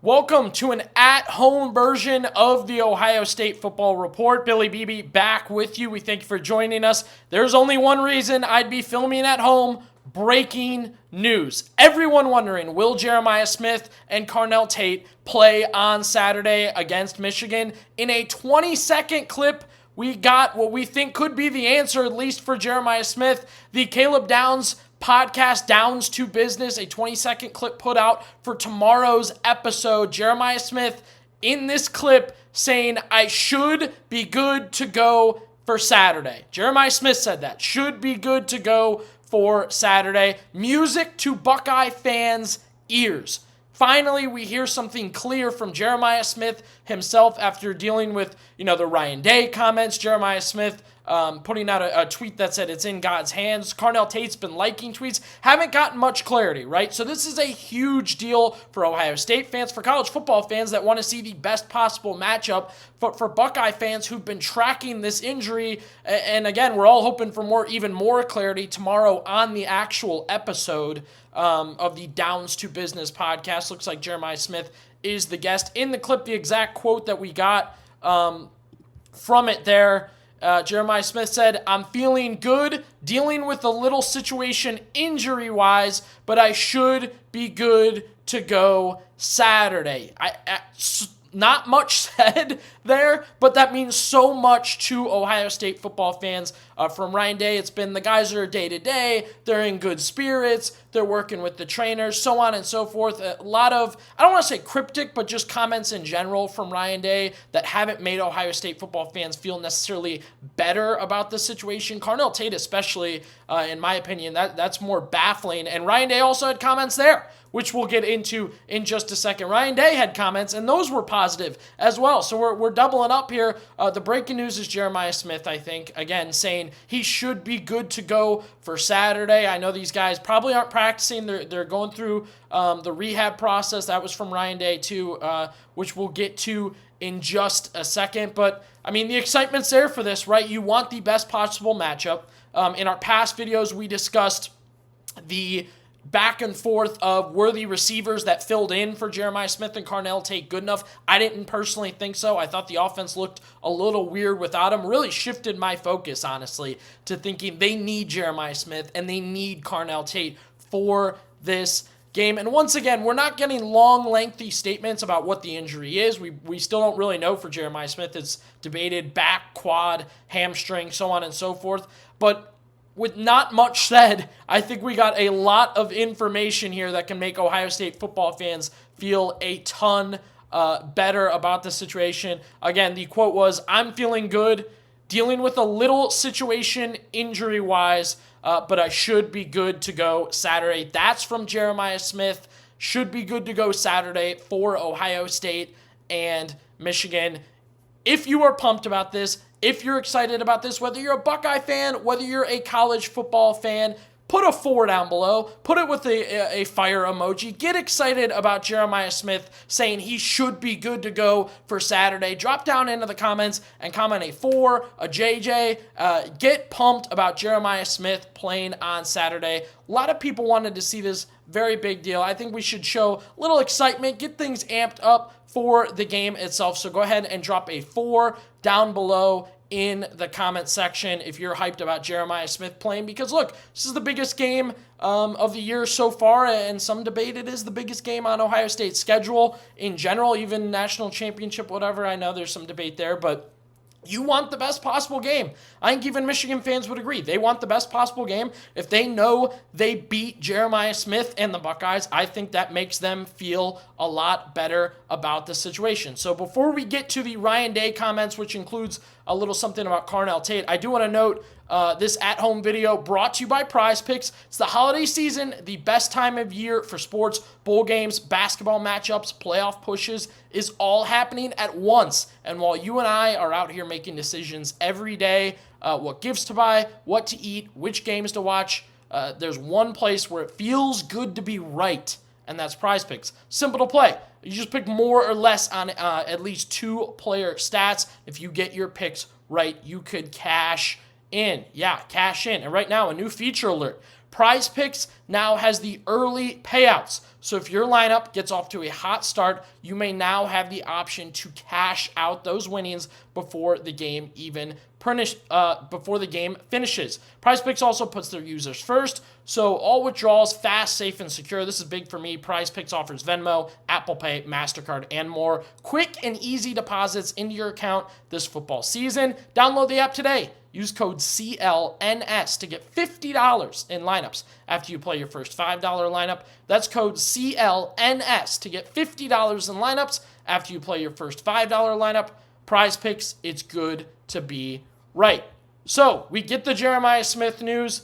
Welcome to an at-home version of the Ohio State Football Report. Billy Beebe back with you. We thank you for joining us. There's only one reason I'd be filming at home: breaking news. Everyone wondering, will Jeremiah Smith and Carnell Tate play on Saturday against Michigan? In a 20-second clip, we got what we think could be the answer, at least for Jeremiah Smith. The Caleb Downs podcast, Downs to Business, a 20-second clip put out for tomorrow's episode. Jeremiah Smith in this clip saying, I should be good to go for Saturday. Jeremiah Smith said that. Should be good to go for Saturday. Music to Buckeye fans' ears. Finally, we hear something clear from Jeremiah Smith himself after dealing with, the Ryan Day comments. Jeremiah Smith putting out a tweet that said it's in God's hands. Carnell Tate's been liking tweets. Haven't gotten much clarity, right? So this is a huge deal for Ohio State fans, for college football fans that want to see the best possible matchup, for Buckeye fans who've been tracking this injury. And again, we're all hoping for even more clarity tomorrow on the actual episode of the Downs to Business podcast. Looks like Jeremiah Smith is the guest. In the clip, the exact quote that we got from it there, Jeremiah Smith said, I'm feeling good, dealing with a little situation injury-wise, but I should be good to go Saturday. Not much said there, but that means so much to Ohio State football fans. From Ryan Day, it's been the guys are day-to-day, they're in good spirits, they're working with the trainers, so on and so forth. A lot of, I don't want to say cryptic, but just comments in general from Ryan Day that haven't made Ohio State football fans feel necessarily better about the situation. Carnell Tate especially, in my opinion, that's more baffling. And Ryan Day also had comments there, which we'll get into in just a second. Ryan Day had comments, and those were positive as well. So we're doubling up here. The breaking news is Jeremiah Smith, I think, again, saying he should be good to go for Saturday. I know these guys probably aren't practicing. They're going through the rehab process. That was from Ryan Day, too, which we'll get to in just a second. But, the excitement's there for this, right? You want the best possible matchup. In our past videos, we discussed the back and forth of were the receivers that filled in for Jeremiah Smith and Carnell Tate good enough. I didn't personally think so. I thought the offense looked a little weird without him. Really shifted my focus, honestly, to thinking they need Jeremiah Smith and they need Carnell Tate for this game. And once again, we're not getting long, lengthy statements about what the injury is. We still don't really know for Jeremiah Smith. It's debated back, quad, hamstring, so on and so forth. But with not much said, I think we got a lot of information here that can make Ohio State football fans feel a ton better about the situation. Again, the quote was, I'm feeling good, dealing with a little situation injury-wise, but I should be good to go Saturday. That's from Jeremiah Smith. Should be good to go Saturday for Ohio State and Michigan. If you are pumped about this, if you're excited about this, whether you're a Buckeye fan, whether you're a college football fan, put a 4 down below. Put it with a fire emoji. Get excited about Jeremiah Smith saying he should be good to go for Saturday. Drop down into the comments and comment a 4, a JJ. Get pumped about Jeremiah Smith playing on Saturday. A lot of people wanted to see this. Very big deal. I think we should show a little excitement, get things amped up for the game itself. So go ahead and drop a 4 down below in the comment section if you're hyped about Jeremiah Smith playing. Because look, this is the biggest game of the year so far, and some debate it is the biggest game on Ohio State's schedule in general, even national championship, whatever. I know there's some debate there, but you want the best possible game. I think even Michigan fans would agree. They want the best possible game. If they know they beat Jeremiah Smith and the Buckeyes, I think that makes them feel a lot better about the situation. So before we get to the Ryan Day comments, which includes a little something about Carnell Tate, I do want to note this at-home video brought to you by Prize Picks. It's the holiday season, the best time of year for sports. Bowl games, basketball matchups, playoff pushes is all happening at once. And while you and I are out here making decisions every day, what gifts to buy, what to eat, which games to watch, there's one place where it feels good to be right, and that's Prize Picks. Simple to play. You just pick more or less on at least 2 player stats. If you get your picks right, you could cash in. Yeah, cash in. And right now, a new feature alert. Prize Picks now has the early payouts. So if your lineup gets off to a hot start, you may now have the option to cash out those winnings before the game finishes. Prize Picks also puts their users first, so all withdrawals fast, safe, and secure. This is big for me. Prize Picks offers Venmo, Apple Pay, MasterCard, and more. Quick and easy deposits into your account this football season. Download the app today. Use code CLNS to get $50 in lineups after you play your first $5 lineup. That's code CLNS to get $50 in lineups after you play your first $5 lineup. Prize Picks, it's good to be right. So we get the Jeremiah Smith news.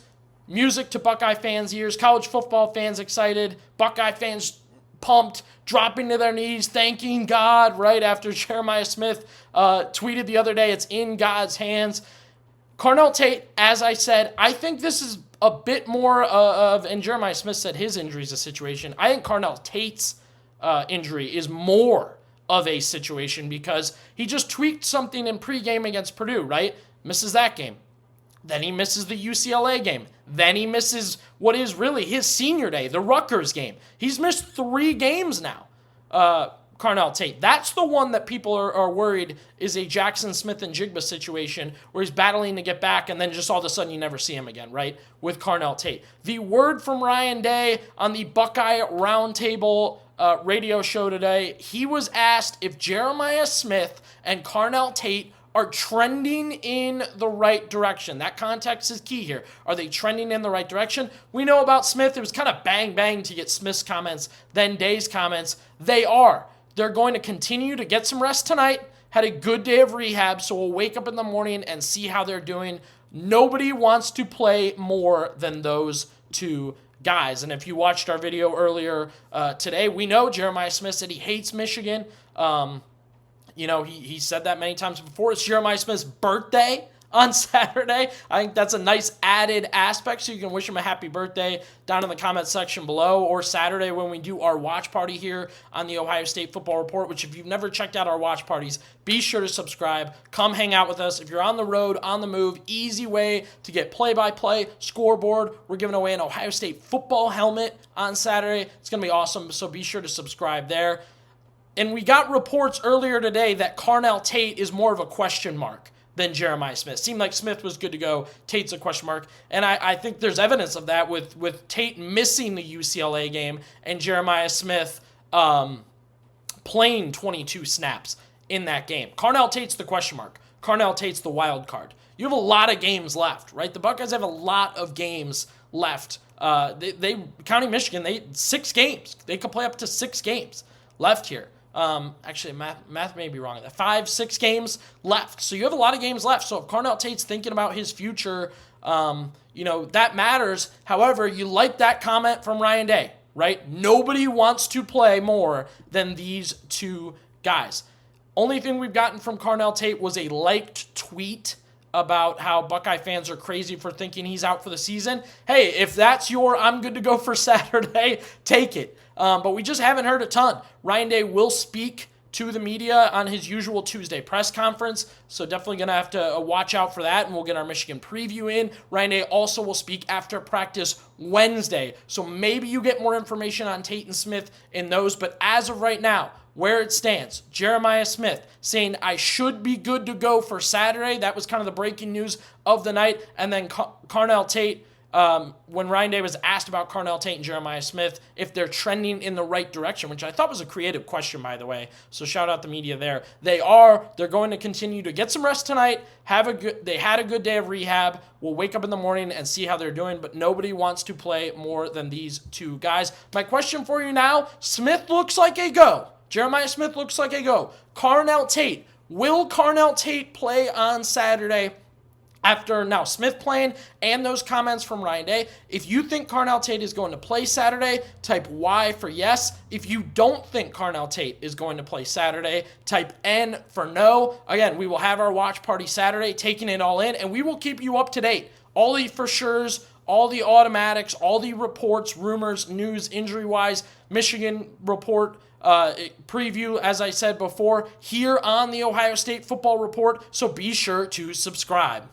Music to Buckeye fans' ears. College football fans excited. Buckeye fans pumped, dropping to their knees, thanking God right after Jeremiah Smith tweeted the other day, it's in God's hands. Carnell Tate, as I said, I think this is a bit more of, and Jeremiah Smith said his injury is a situation. I think Carnell Tate's injury is more of a situation because he just tweaked something in pregame against Purdue, right? Misses that game. Then he misses the UCLA game. Then he misses what is really his senior day, the Rutgers game. He's missed 3 games now. Carnell Tate. That's the one that people are worried is a Jackson Smith and Jigba situation where he's battling to get back and then just all of a sudden you never see him again, right? With Carnell Tate. The word from Ryan Day on the Buckeye Roundtable radio show today, he was asked if Jeremiah Smith and Carnell Tate are trending in the right direction. That context is key here. Are they trending in the right direction? We know about Smith. It was kind of bang to get Smith's comments, then Day's comments. They are. They're going to continue to get some rest tonight. Had a good day of rehab, so we'll wake up in the morning and see how they're doing. Nobody wants to play more than those 2 guys. And if you watched our video earlier today, we know Jeremiah Smith said he hates Michigan. He said that many times before. It's Jeremiah Smith's birthday on Saturday. I think that's a nice added aspect, so you can wish him a happy birthday down in the comment section below, or Saturday when we do our watch party here on the Ohio State Football Report, which if you've never checked out our watch parties, be sure to subscribe. Come hang out with us. If you're on the road, on the move, easy way to get play-by-play, scoreboard. We're giving away an Ohio State football helmet on Saturday. It's going to be awesome, so be sure to subscribe there. And we got reports earlier today that Carnell Tate is more of a question mark than Jeremiah Smith. Seemed like Smith was good to go. Tate's a question mark. And I think there's evidence of that with Tate missing the UCLA game and Jeremiah Smith playing 22 snaps in that game. Carnell Tate's the question mark. Carnell Tate's the wild card. You have a lot of games left, right? The Buckeyes have a lot of games left. County Michigan, 6 games. They could play up to 6 games left here. Actually, math may be wrong. 5, 6 games left. So you have a lot of games left. So if Carnell Tate's thinking about his future, that matters. However, you like that comment from Ryan Day, right? Nobody wants to play more than these 2 guys. Only thing we've gotten from Carnell Tate was a liked tweet about how Buckeye fans are crazy for thinking he's out for the season. Hey, if that's your I'm good to go for Saturday, take it. But we just haven't heard a ton. Ryan Day will speak to the media on his usual Tuesday press conference, so definitely going to have to watch out for that, and we'll get our Michigan preview in. Ryan Day also will speak after practice Wednesday, so maybe you get more information on Tate and Smith in those, but as of right now, where it stands, Jeremiah Smith saying, I should be good to go for Saturday. That was kind of the breaking news of the night. And then Carnell Tate, when Ryan Day was asked about Carnell Tate and Jeremiah Smith, if they're trending in the right direction, which I thought was a creative question, by the way. So shout out the media there. They are. They're going to continue to get some rest tonight. They had a good day of rehab. We'll wake up in the morning and see how they're doing, but nobody wants to play more than these 2 guys. My question for you now, Smith looks like a go. Jeremiah Smith looks like a go. Carnell Tate. Will Carnell Tate play on Saturday after now Smith playing and those comments from Ryan Day? If you think Carnell Tate is going to play Saturday, type Y for yes. If you don't think Carnell Tate is going to play Saturday, type N for no. Again, we will have our watch party Saturday, taking it all in, and we will keep you up to date. All the for sures, all the automatics, all the reports, rumors, news, injury-wise, Michigan report, preview, as I said before, here on the Ohio State Football Report, so be sure to subscribe.